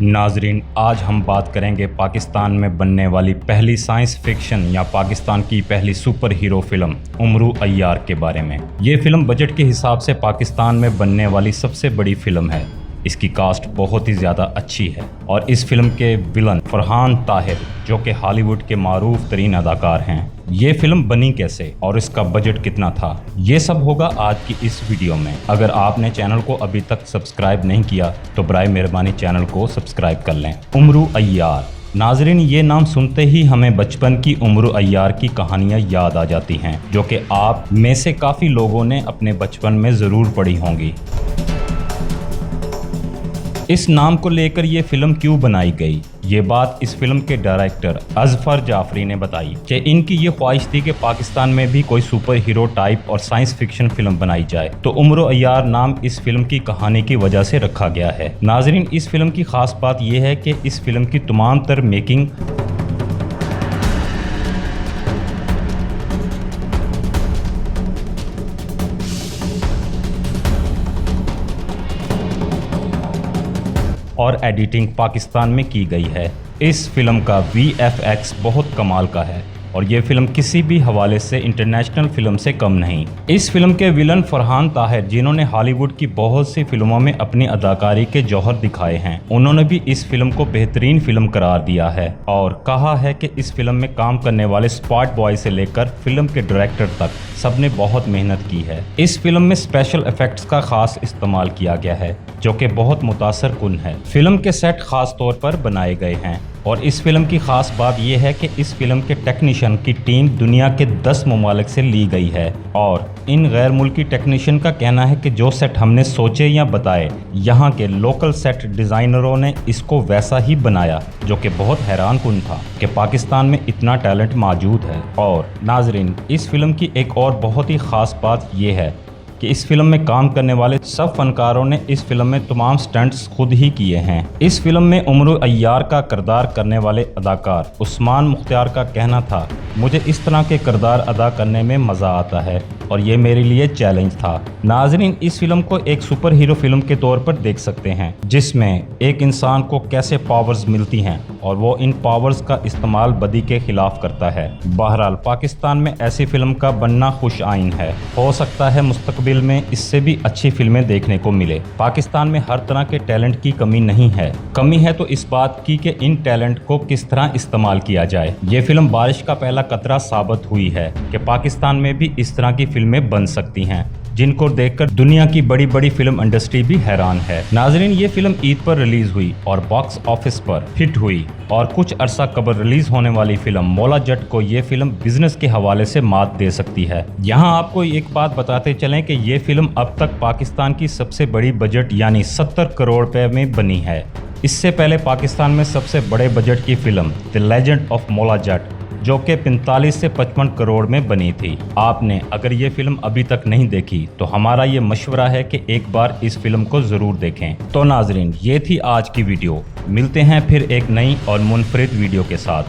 नाजरीन, आज हम बात करेंगे पाकिस्तान में बनने वाली पहली साइंस फिक्शन या पाकिस्तान की पहली सुपर हीरो फिल्म उमरू अय्यार के बारे में। ये फिल्म बजट के हिसाब से पाकिस्तान में बनने वाली सबसे बड़ी फिल्म है। इसकी कास्ट बहुत ही ज़्यादा अच्छी है और इस फिल्म के विलन फरहान ताहिर, जो कि हॉलीवुड के मारूफ तरीन अदाकार हैं। ये फिल्म बनी कैसे और इसका बजट कितना था, ये सब होगा आज की इस वीडियो में। अगर आपने चैनल को अभी तक सब्सक्राइब नहीं किया तो बराए मेहरबानी चैनल को सब्सक्राइब कर लें। उमरू अय्यार। नाजरीन, ये नाम सुनते ही हमें बचपन की उमरू अय्यार की कहानियाँ याद आ जाती हैं, जो कि आप में से काफ़ी लोगों ने अपने बचपन में ज़रूर पढ़ी होंगी। इस नाम को लेकर ये फिल्म क्यों बनाई गई, ये बात इस फिल्म के डायरेक्टर अजफर जाफरी ने बताई कि इनकी ये ख्वाहिश थी कि पाकिस्तान में भी कोई सुपर हीरो टाइप और साइंस फिक्शन फिल्म बनाई जाए, तो उमरू अय्यार नाम इस फिल्म की कहानी की वजह से रखा गया है। नाजरीन, इस फिल्म की खास बात यह है कि इस फिल्म की तमाम तर मेकिंग और एडिटिंग पाकिस्तान में की गई है। इस फिल्म का VFX बहुत कमाल का है और ये फिल्म किसी भी हवाले से इंटरनेशनल फिल्म से कम नहीं। इस फिल्म के विलन फरहान ताहिर, जिन्होंने हॉलीवुड की बहुत सी फिल्मों में अपनी अदाकारी के जौहर दिखाए हैं, उन्होंने भी इस फिल्म को बेहतरीन फिल्म करार दिया है और कहा है कि इस फिल्म में काम करने वाले स्पॉट बॉय से लेकर फिल्म के डायरेक्टर तक सबने बहुत मेहनत की है। इस फिल्म में स्पेशल इफेक्ट्स का खास इस्तेमाल किया गया है, जो कि बहुत मुतासर कुन है। फिल्म के सेट खास तौर पर बनाए गए हैं और इस फिल्म की खास बात यह है कि इस फिल्म के टेक्नीशियन की टीम दुनिया के 10 ममालिक से ली गई है और इन गैर मुल्की टेक्नीशियन का कहना है कि जो सेट हमने सोचे या बताए, यहाँ के लोकल सेट डिज़ाइनरों ने इसको वैसा ही बनाया, जो कि बहुत हैरान कुन था कि पाकिस्तान में इतना टैलेंट मौजूद है। और नाजरीन, इस फिल्म की एक और बहुत ही ख़ास बात यह है कि इस फिल्म में काम करने वाले सब फनकारों ने इस फिल्म में तमाम स्टंट्स खुद ही किए हैं। इस फिल्म में उमरू अय्यार का किरदार करने वाले अदाकार उस्मान मुख्तार का कहना था, मुझे इस तरह के किरदार अदा करने में मज़ा आता है और ये मेरे लिए चैलेंज था। नाजरीन, इस फिल्म को एक सुपर हीरो फिल्म के तौर पर देख सकते हैं, जिसमें एक इंसान को कैसे पावर्स मिलती हैं और वो इन पावर्स का इस्तेमाल बदी के खिलाफ करता है। बहरहाल, पाकिस्तान में ऐसी फिल्म का बनना खुश आइन है। हो सकता है मुस्तकबिल में इससे भी अच्छी फिल्में देखने को मिले। पाकिस्तान में हर तरह के टैलेंट की कमी नहीं है। कमी है तो इस बात की कि इन टैलेंट को किस तरह इस्तेमाल किया जाए। ये फिल्म बारिश का पहला कतरा साबित हुई है कि पाकिस्तान में भी इस तरह की फिल्में बन सकती हैं, जिनको देखकर दुनिया की बड़ी बड़ी फिल्म इंडस्ट्री भी हैरान है। नाजरीन, ये फिल्म ईद पर रिलीज हुई और बॉक्स ऑफिस पर हिट हुई और कुछ अरसा कबल रिलीज होने वाली फिल्म मौला जट को ये फिल्म बिजनेस के हवाले से मात दे सकती है। यहाँ आपको एक बात बताते चलें कि ये फिल्म अब तक पाकिस्तान की सबसे बड़ी बजट यानी 70 करोड़ रुपए में बनी है। इससे पहले पाकिस्तान में सबसे बड़े बजट की film the legend of Maula Jatt, जो कि 45 से 55 करोड़ में बनी थी। आपने अगर ये फिल्म अभी तक नहीं देखी तो हमारा ये मशवरा है कि एक बार इस फिल्म को ज़रूर देखें। तो नाजरीन, ये थी आज की वीडियो। मिलते हैं फिर एक नई और मुनफरिद वीडियो के साथ।